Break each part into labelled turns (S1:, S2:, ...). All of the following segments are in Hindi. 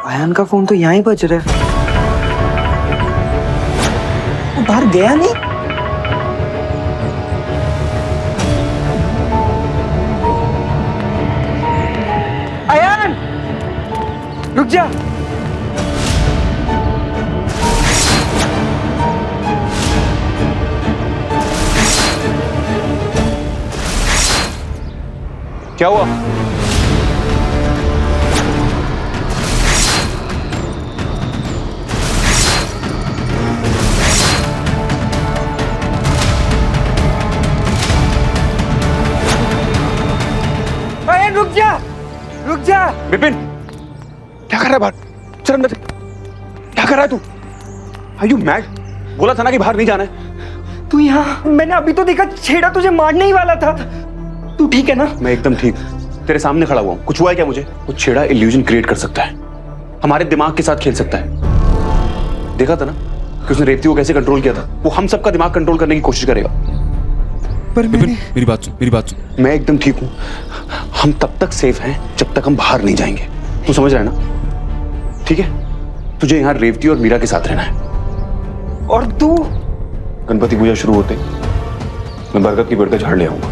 S1: आयान का फोन तो यहाँ ही बज रहा है। वो बाहर गया नहीं। आयान, रुक जा।
S2: क्या हुआ?
S1: आयान रुक जा, रुक जा।
S2: विपिन, क्या कर रहा है बाहर? शर्म नहीं? क्या कर रहा है तू? Are you mad? बोला था ना कि बाहर नहीं जाना है।
S1: तू यहाँ, मैंने अभी तो देखा छेड़ा तुझे मारने ही वाला था। तू ठीक है ना?
S2: मैं एकदम ठीक, तेरे सामने खड़ा हुआ हूँ। कुछ हुआ है क्या मुझे? वो छेड़ा इल्यूजन क्रिएट कर सकता है, हमारे दिमाग के साथ खेल सकता है। देखा था ना कि उसने रेवती को कैसे कंट्रोल किया था। वो हम सबका दिमाग कंट्रोल करने की कोशिश करेगा।
S1: पर
S3: विपिन, मेरी बात सुन।
S2: मैं एकदम ठीक हूँ। हम तब तक सेफ हैं जब तक हम बाहर नहीं जाएंगे। तू समझ रहा है ना? ठीक है, तुझे यहाँ रेवती और मीरा के साथ रहना है।
S1: और तू?
S2: गणपति पूजा शुरू होते मैं बरगद की पेड़ का झाड़ ले आऊंगा।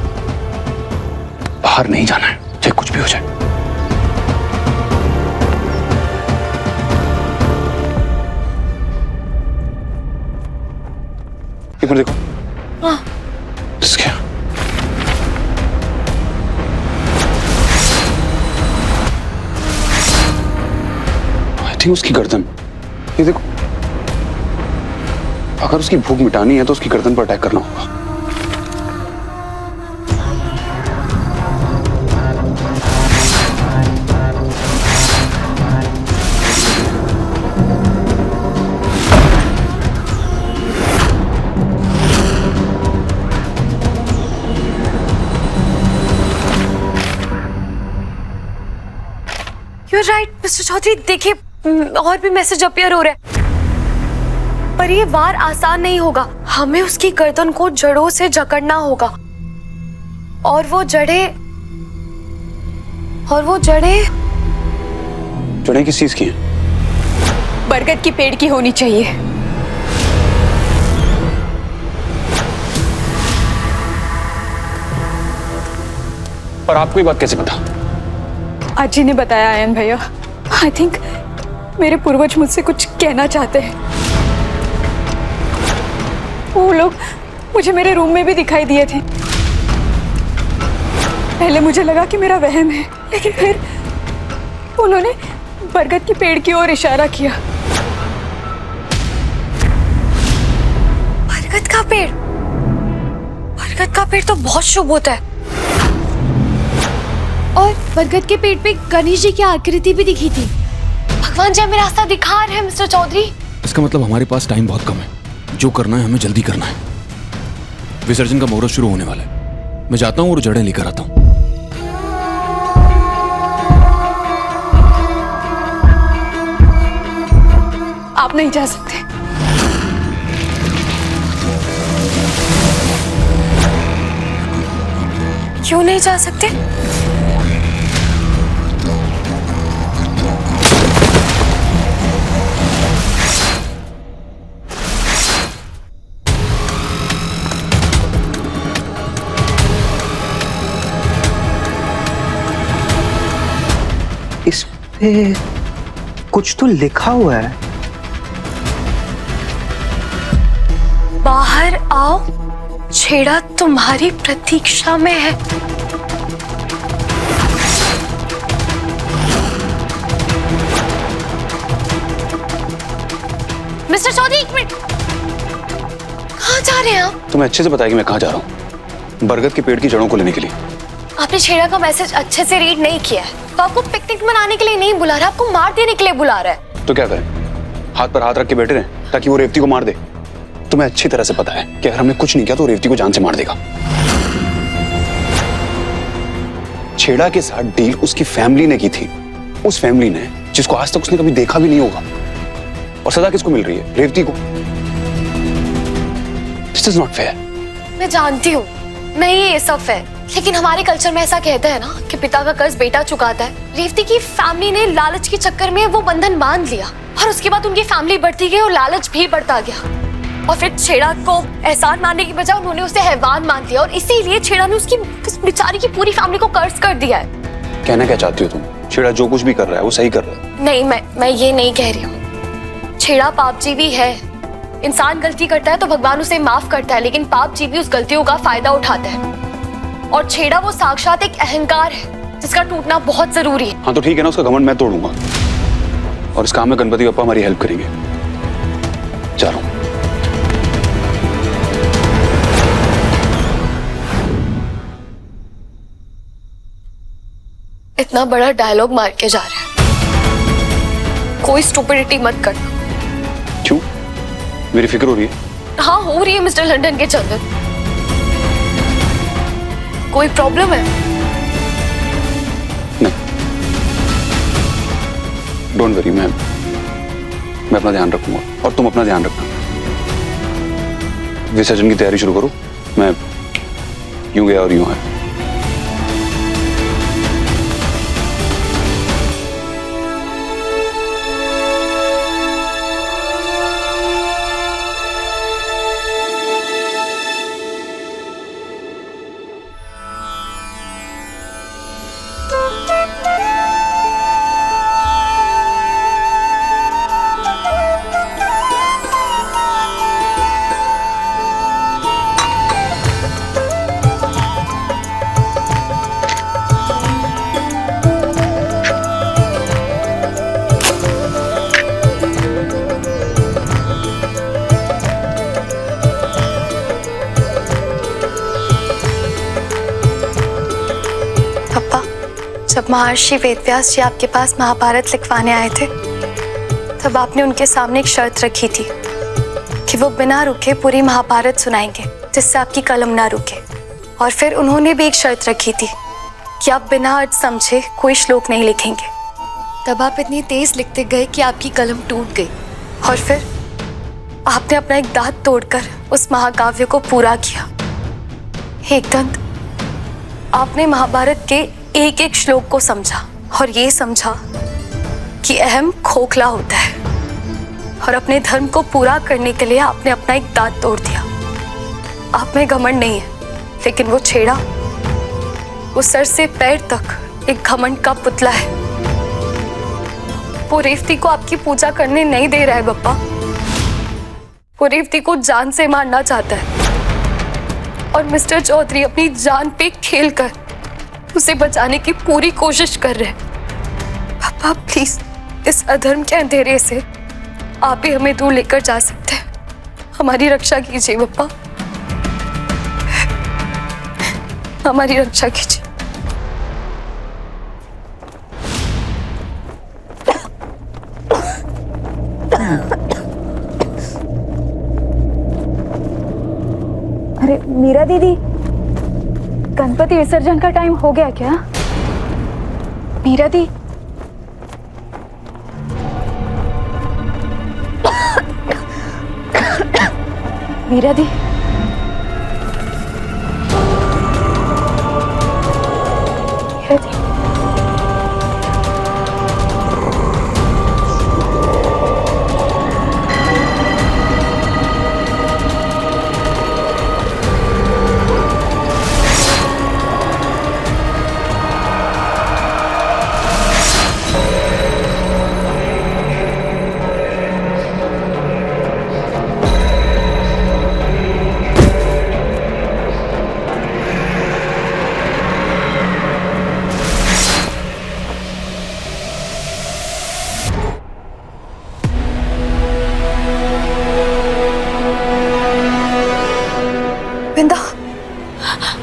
S2: बाहर नहीं जाना है, चाहे कुछ भी हो जाए। एक मिनट देखो।
S4: हाँ।
S2: क्या? आई थिंक उसकी गर्दन। ये देखो, अगर उसकी भूख मिटानी है तो उसकी गर्दन पर अटैक करना होगा।
S4: You're right, mister Chaudhary. देखिए, और भी मैसेज अपीयर हो रहे हैं, पर ये वार आसान नहीं होगा। हमें उसकी गर्दन को जड़ों से जकड़ना होगा। और वो जड़ें
S2: जड़ें किस चीज की हैं?
S4: बरगद की पेड़ की होनी चाहिए।
S2: पर आपको ये बात कैसे पता?
S5: अजी ने बताया आयन भैया। आई थिंक मेरे पूर्वज मुझसे कुछ कहना चाहते हैं। वो लोग मुझे मेरे रूम में भी दिखाई दिए थे। पहले मुझे लगा कि मेरा वहम है, लेकिन फिर उन्होंने बरगद के पेड़ की ओर इशारा किया।
S4: बरगद का पेड़ तो बहुत शुभ होता है। और बरगद के पेड़ पे गणेश जी की आकृति भी दिखी थी। भगवान जी हमें रास्ता दिखा रहे हैं मिस्टर चौधरी।
S3: इसका मतलब हमारे पास टाइम बहुत कम है। जो करना है हमें जल्दी करना है। विसर्जन का मुहूर्त शुरू होने वाला है। मैं जाता हूँ और जड़ें लेकर आता हूँ।
S5: आप नहीं जा सकते।
S4: क्यों नहीं जा सकते?
S1: इस पे कुछ तो लिखा हुआ है।
S4: बाहर आओ, छेड़ा तुम्हारी प्रतीक्षा में है। मिस्टर चौधरी, एक मिनट। कहाँ जा रहे हैं आप?
S2: तुम्हें अच्छे से पता है कि मैं कहाँ जा रहा हूँ। बरगद के पेड़ की जड़ों को लेने के लिए।
S4: आपने छेड़ा का मैसेज अच्छे से रीड नहीं किया है। तो आपको पिकनिक मनाने के लिए नहीं बुला रहा, आपको मार देने के लिए बुला रहा है।
S2: तो क्या करें? हाथ पर हाथ रख के बैठे रहें ताकि वो रेवती को मार दे? तुम्हें अच्छी तरह से पता है कि अगर हमने कुछ नहीं किया तो रेवती को जान से मार देगा। छेड़ा के साथ डील उसकी फैमिली ने की थी। उस फैमिली ने जिसको आज तक उसने कभी देखा भी नहीं होगा। और सजा किसको मिल रही है? रेवती को। This is not fair.
S4: मैं जानती हूँ नहीं ये सब है, लेकिन हमारे कल्चर में ऐसा कहते हैं ना कि पिता का कर्ज बेटा चुकाता है। रेवती की फैमिली ने लालच के चक्कर में वो बंधन बांध लिया और उसके बाद उनकी फैमिली बढ़ती गई और लालच भी बढ़ता गया। और फिर छेड़ा को एहसान मानने की बजाय उन्होंने उसे हैवान मान लिया और इसीलिए छेड़ा ने उसकी उस बेचारी की पूरी फैमिली को कर्ज कर दिया है।
S2: कहना क्या चाहती हो तुम? छेड़ा जो कुछ भी कर रहा है वो सही कर रहा है।
S4: नहीं, मैं ये नहीं कह रही हूँ। छेड़ा पापजीवी है। इंसान गलती करता है तो भगवान उसे माफ करता है, लेकिन पापजीवी उस गलतियों का फायदा उठाता है। और छेड़ा वो साक्षात एक अहंकार है जिसका टूटना बहुत जरूरी है।
S2: हाँ तो ठीक है ना, उसका घमंड मैं तोड़ूंगा और इस काम में गणपति पापा हमारी हेल्प करेंगे। जा रहा हूं।
S4: इतना बड़ा डायलॉग मार के जा रहा है। कोई स्टूपिडिटी मत करना।
S2: क्यों? मेरी फिक्र हो रही है?
S4: हाँ हो रही है मिस्टर लंदन के चंदन। कोई प्रॉब्लम है?
S2: नहीं, डोंट वरी, मैं अपना ध्यान रखूंगा और तुम अपना ध्यान रखना। विसर्जन की तैयारी शुरू करो। मैं यूं गया और यूं आया।
S4: जब महर्षि वेदव्यास जी आपके पास महाभारत लिखवाने आए थे तब आपने उनके सामने एक शर्त रखी थी कि वो बिना रुके पूरी महाभारत सुनाएंगे जिससे आपकी कलम ना रुके। और फिर उन्होंने भी एक शर्त रखी थी कि आप बिना अर्थ समझे कोई श्लोक नहीं लिखेंगे। तब आप इतनी तेज लिखते गए कि आपकी कलम टूट गई और फिर आपने अपना एक दांत तोड़कर उस महाकाव्य को पूरा किया। एकदंत, आपने महाभारत के एक एक श्लोक को समझा और ये समझा कि अहम खोखला होता है और अपने धर्म को पूरा करने के लिए आपने अपना एक दांत तोड़ दिया। आप में घमंड नहीं है, लेकिन वो छेड़ा, वो सर से पैर तक एक घमंड का पुतला है। वो रेवती को आपकी पूजा करने नहीं दे रहा है बप्पा। वो रेवती को जान से मारना चाहता है और मिस्टर चौधरी अपनी जान पे खेल कर उसे बचाने की पूरी कोशिश कर रहे हैं। पापा प्लीज, इस अधर्म के अंधेरे से आप ही हमें दूर लेकर जा सकते हैं। हमारी रक्षा कीजिए पापा, हमारी रक्षा कीजिए।
S5: अरे मीरा दीदी, गणपति विसर्जन का टाइम हो गया क्या? मीरा दी, मीरा दी, मीरा दी।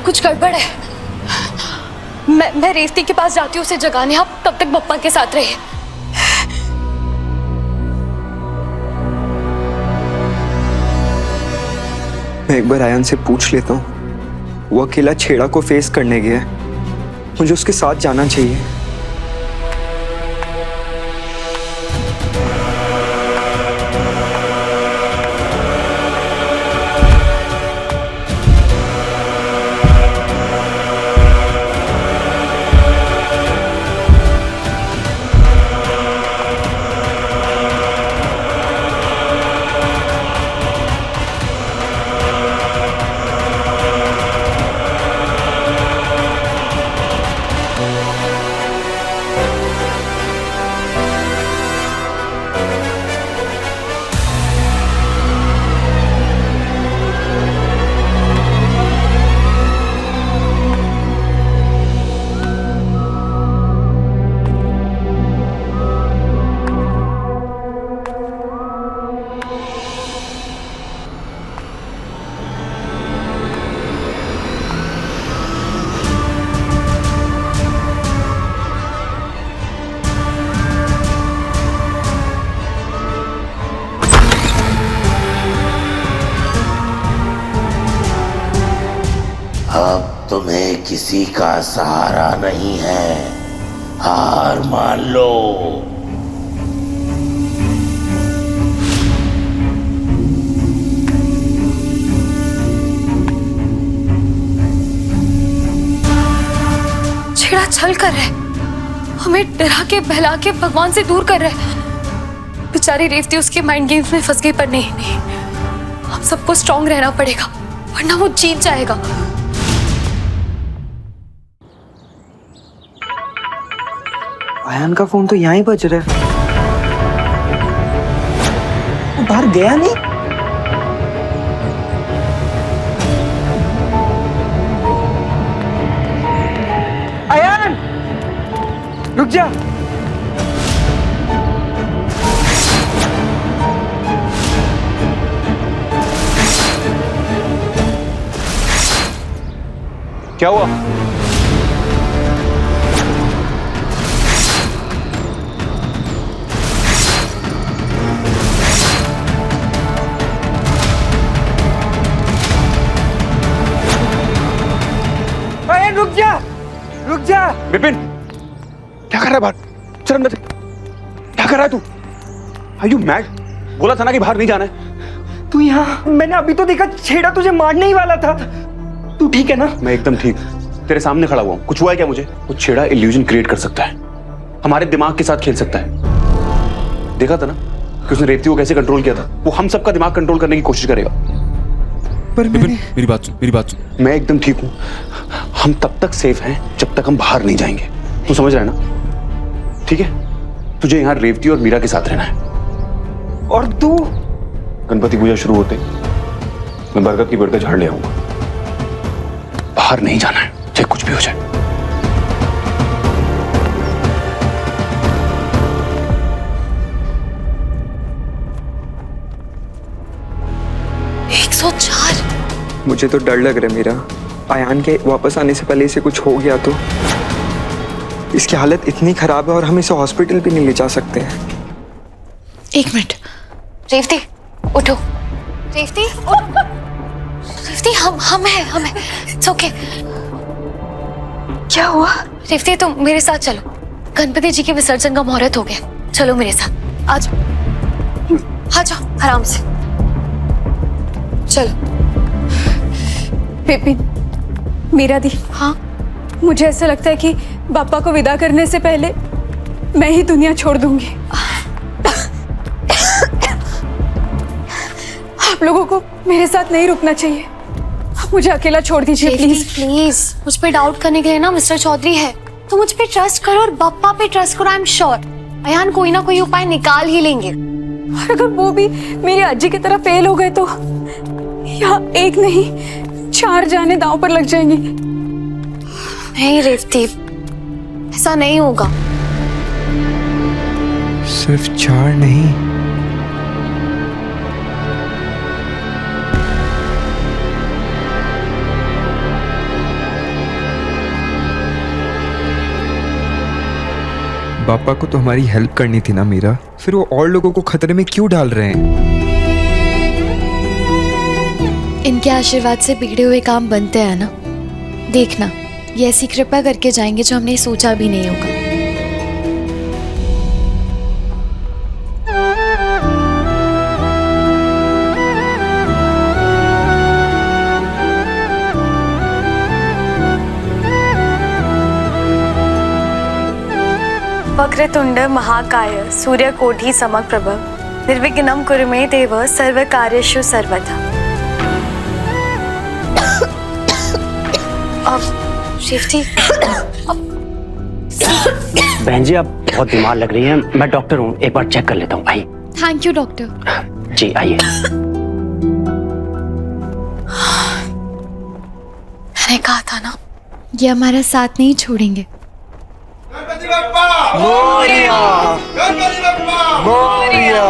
S4: कुछ गड़बड़ है। मैं रेवती के पास जाती हूँ उसे जगाने। आप तब तक बप्पा के साथ रहिए।
S1: मैं एक बार आयन से पूछ लेता हूँ। वो अकेला छेड़ा को फेस करने गया है, मुझे उसके साथ जाना चाहिए।
S6: किसी का सहारा नहीं है, हार मान लो।
S4: छेड़ा छल कर रहा है, हमें डरा के बहला के भगवान से दूर कर रहा है। बेचारी रेवती उसके माइंड गेम्स में फंस गई, पर नहीं नहीं, हम सबको स्ट्रांग रहना पड़ेगा वरना वो जीत जाएगा।
S1: आयान का फोन तो यहाँ ही बज रहा है। वो बाहर गया नहीं। आयान, रुक जा।
S2: क्या हुआ?
S1: आयान रुक जा, रुक जा।
S2: विपिन, क्या कर रहा है बाहर? चल अंदर। क्या कर रहा है तू? Are you mad? बोला था ना कि बाहर नहीं जाना है।
S1: तू यहाँ, मैंने अभी तो देखा छेड़ा तुझे मारने ही वाला था। तू ठीक है ना?
S2: मैं एकदम ठीक, तेरे सामने खड़ा हुआ हूं। कुछ हुआ है क्या मुझे? वो छेड़ा इल्यूजन क्रिएट कर सकता है, हमारे दिमाग के साथ खेल सकता है। देखा था ना कि उसने रेवती को कैसे कंट्रोल किया था। वो हम सबका दिमाग कंट्रोल करने की कोशिश करेगा।
S1: पर
S3: विपिन, मेरी बात सुन, मेरी बात सुन।
S2: मैं एकदम ठीक हूं। हम तब तक सेफ हैं जब तक हम बाहर नहीं जाएंगे। तू समझ रहा है ना? ठीक है, तुझे यहाँ रेवती और मीरा के साथ रहना है।
S1: और तू?
S2: गणपति पूजा शुरू होते मैं बरगद की पेड़ का झाड़ ले आऊंगा। बाहर नहीं जाना है, चाहे कुछ भी हो जाए।
S1: मुझे तो डर लग रहा है मीरा। आयान के वापस आने से पहले इसे कुछ हो गया तो। इसकी हालत इतनी खराब है और हम इसे हॉस्पिटल भी नहीं ले जा सकते हैं।
S4: एक मिनट, रेवती उठो। रेवती, रेवती, हम हैं। It's okay. क्या हुआ? रेवती तुम मेरे साथ चलो, गणपति जी के विसर्जन का मुहूर्त हो गया। चलो मेरे साथ, आ जाओ आराम से। चलो।
S5: विपिन, मीरा दी,
S4: हाँ,
S5: मुझे ऐसा लगता है कि पापा को विदा करने से पहले मैं ही दुनिया छोड़ दूंगी। आप लोगों को मेरे साथ नहीं रुकना चाहिए। मुझे अकेला छोड़ दीजिए प्लीज।
S4: प्लीज, मुझ पे डाउट करने के लिए ना मिस्टर चौधरी है, तो मुझ पे ट्रस्ट करो और बप्पा पे ट्रस्ट करो। आई एम श्योर अयान कोई ना कोई उपाय निकाल ही लेंगे।
S5: और अगर वो भी मेरी अज्जी की तरह फेल हो गए तो यहाँ एक नहीं 4 जाने दांव पर लग जाएंगी।
S4: नहीं रेवती, ऐसा नहीं होगा।
S1: सिर्फ 4 नहीं, पापा को तो हमारी हेल्प करनी थी ना मीरा। फिर वो और लोगों को खतरे में क्यों डाल रहे हैं?
S7: इनके आशीर्वाद से बिगड़े हुए काम बनते हैं ना। देखना, ये ऐसी कृपा करके जाएंगे जो हमने सोचा भी नहीं होगा।
S4: वक्रतुंड महाकाय सूर्यकोटि समप्रभ निर्विघ्नं कुरु मे देव सर्वकार्येषु सर्वदा। रेवती,
S8: बहन जी आप बहुत बीमार लग रही हैं। मैं डॉक्टर हूँ, एक बार चेक कर लेता हूँ। आइए।
S7: Thank you doctor.
S8: जी आइए।
S4: मैंने कहा था ना,
S7: ये हमारा साथ नहीं छोड़ेंगे।
S6: गणपति बप्पा मोरया, गणपति बप्पा मोरया।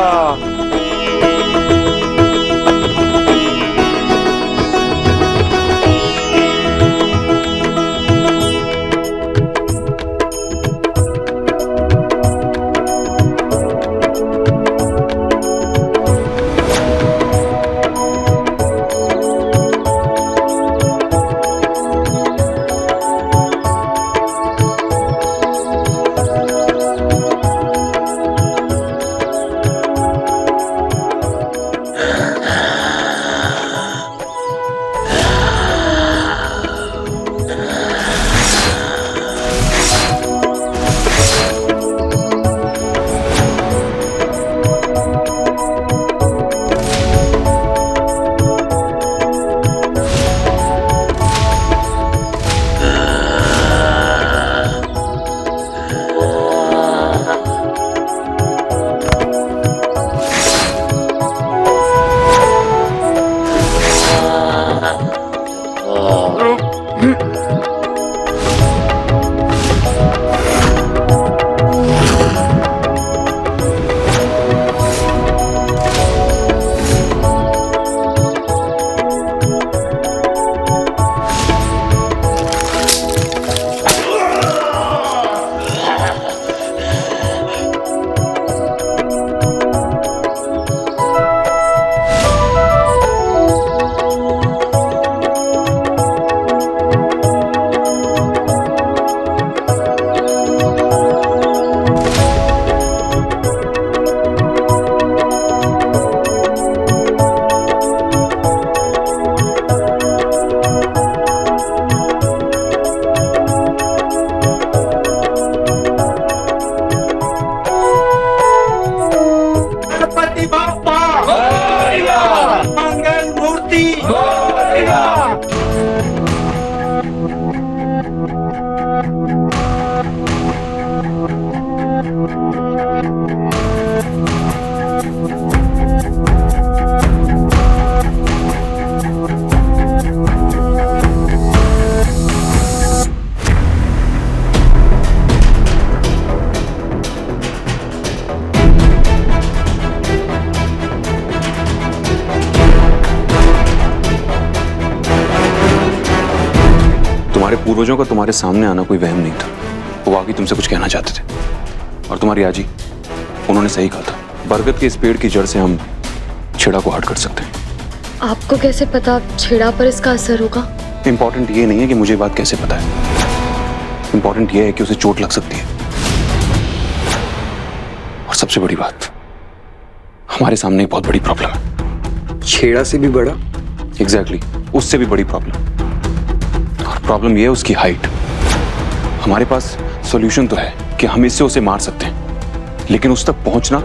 S2: हमारे पूर्वजों का तुम्हारे सामने आना कोई वहम नहीं था। वो वाकई तुमसे कुछ कहना चाहते थे। और तुम्हारी आजी, उन्होंने सही कहा था, बरगद के इस पेड़ की जड़ से हम छेड़ा को हट कर सकते हैं।
S4: आपको कैसे पता छेड़ा पर इसका असर होगा?
S2: इंपॉर्टेंट ये नहीं है कि मुझे बात कैसे पता है, इंपॉर्टेंट ये है कि उसे चोट लग सकती है। और सबसे बड़ी बात, हमारे सामने एक बहुत बड़ी प्रॉब्लम है।
S1: छेड़ा से भी बड़ा?
S2: एग्जैक्टली, उससे भी बड़ी प्रॉब्लम। और प्रॉब्लम ये है उसकी हाइट। हमारे पास सॉल्यूशन तो है कि हम इससे उसे मार सकते हैं, लेकिन उस तक पहुंचना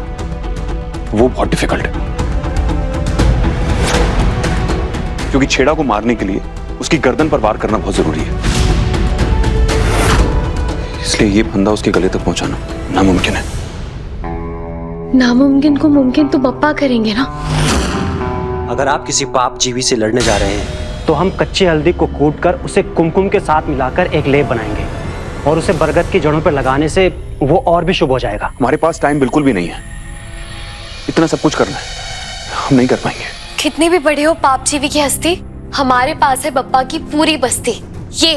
S2: वो बहुत डिफिकल्ट है। क्योंकि छेड़ा को मारने के लिए उसकी गर्दन पर वार करना बहुत जरूरी है, इसलिए ये फंदा उसके गले तक पहुंचाना नामुमकिन है।
S4: नामुमकिन को मुमकिन तो पप्पा करेंगे ना।
S8: अगर आप किसी पाप जीवी से लड़ने जा रहे हैं तो हम कच्ची हल्दी को कूटकर उसे कुमकुम के साथ मिलाकर एक लेप बनाएंगे और उसे बरगद की जड़ों पर लगाने से वो और भी शुभ हो जाएगा।
S2: हमारे पास टाइम बिल्कुल भी नहीं है, इतना सब कुछ करना है, हम नहीं कर पाएंगे।
S4: कितनी भी बड़ी हो पाप जीवी की हस्ती, हमारे पास है बप्पा की पूरी बस्ती। ये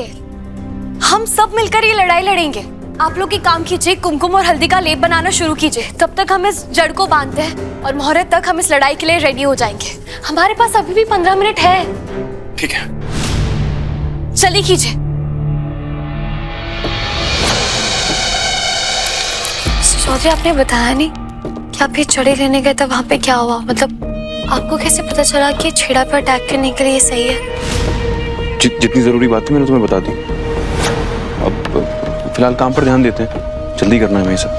S4: हम सब मिलकर ये लड़ाई लड़ेंगे। आप लोग एक काम कीजिए, कुमकुम और हल्दी का लेप बनाना शुरू कीजिए। तब तक हम इस जड़ को बांधते हैं और मुहूर्त तक हम इस लड़ाई के लिए रेडी हो जाएंगे। हमारे पास अभी भी 15 मिनट है।
S2: ठीक है,
S4: चलिए कीजिए। चौधरी, आपने बताया नहीं कि आप ये चढ़े लेने गए तब वहां पे क्या हुआ? मतलब आपको कैसे पता चला कि छेड़ा पर अटैक करने के लिए सही है?
S2: जितनी जरूरी बात थी मैंने तुम्हें बता दी। अब फिलहाल काम पर ध्यान देते हैं, जल्दी करना है हमें सब।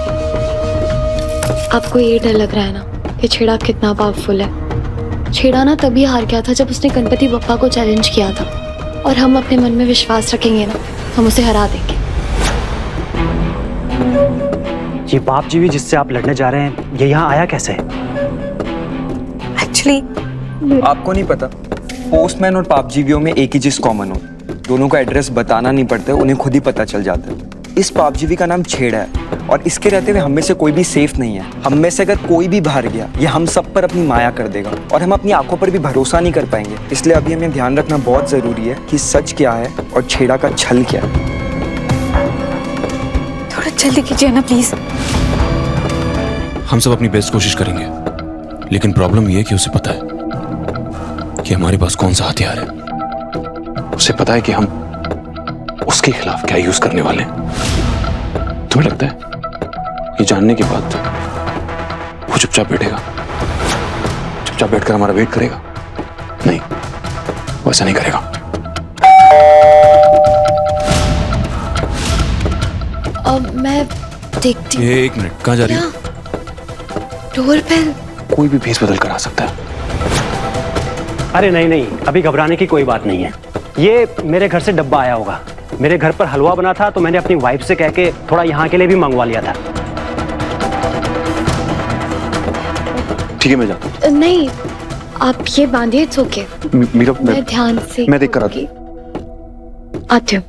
S4: आपको ये डर लग रहा है ना कि छेड़ा कितना पावरफुल है? छेड़ा ना तभी हार गया था जब उसने गणपति बप्पा को चैलेंज किया था, और हम अपने मन में विश्वास रखेंगे ना, हम उसे हरा देंगे।
S8: ये पाप जीवी जिससे आप लड़ने जा रहे हैं, ये यहाँ आया कैसे?
S4: एक्चुअली
S1: आपको नहीं पता, पोस्टमैन और पापजीवियों में एक ही चीज कॉमन हो, दोनों का एड्रेस बताना नहीं पड़ता, उन्हें खुद ही पता चल जाता है। इस पापजीवी का नाम छेड़ा है और इसके रहते हुए हम में से कोई भी सेफ नहीं है। हम में से अगर कोई भी बाहर गया, ये हम सब पर अपनी माया कर देगा और हम अपनी आंखों पर भी भरोसा नहीं कर पाएंगे। इसलिए अभी हमें ध्यान रखना बहुत जरूरी है कि सच क्या है और छेड़ा का छल क्या है।
S5: थोड़ा जल्दी कीजिए ना प्लीज।
S3: हम सब अपनी बेस्ट कोशिश करेंगे, लेकिन प्रॉब्लम यह है कि उसे पता है कि हमारे पास कौन सा हथियार है।
S2: उसे पता है कि हम उसके खिलाफ क्या यूज करने वाले हैं। तुम्हें लगता है ये जानने के बाद वो चुपचाप बैठेगा, चुपचाप बैठकर हमारा वेट करेगा? नहीं, वो ऐसा नहीं करेगा।
S4: अब मैं देखती हूँ।
S3: एक मिनट, कहाँ जा रही है?
S4: डोर पे
S2: कोई भी भेस बदल कर आ सकता है।
S8: अरे नहीं नहीं, अभी घबराने की कोई बात नहीं है। ये मेरे घर से डब्बा आया होगा। मेरे घर पर हलवा बना था तो मैंने अपनी वाइफ से कह के थोड़ा यहाँ के लिए भी मंगवा लिया था।
S2: ठीक है, मैं जाता हूँ।
S4: नहीं, आप ये बांधिए, इट्स ओके।
S2: मीरा,
S4: मैं ध्यान से
S2: मैं देख कर आता हूँ।
S4: आती हूँ।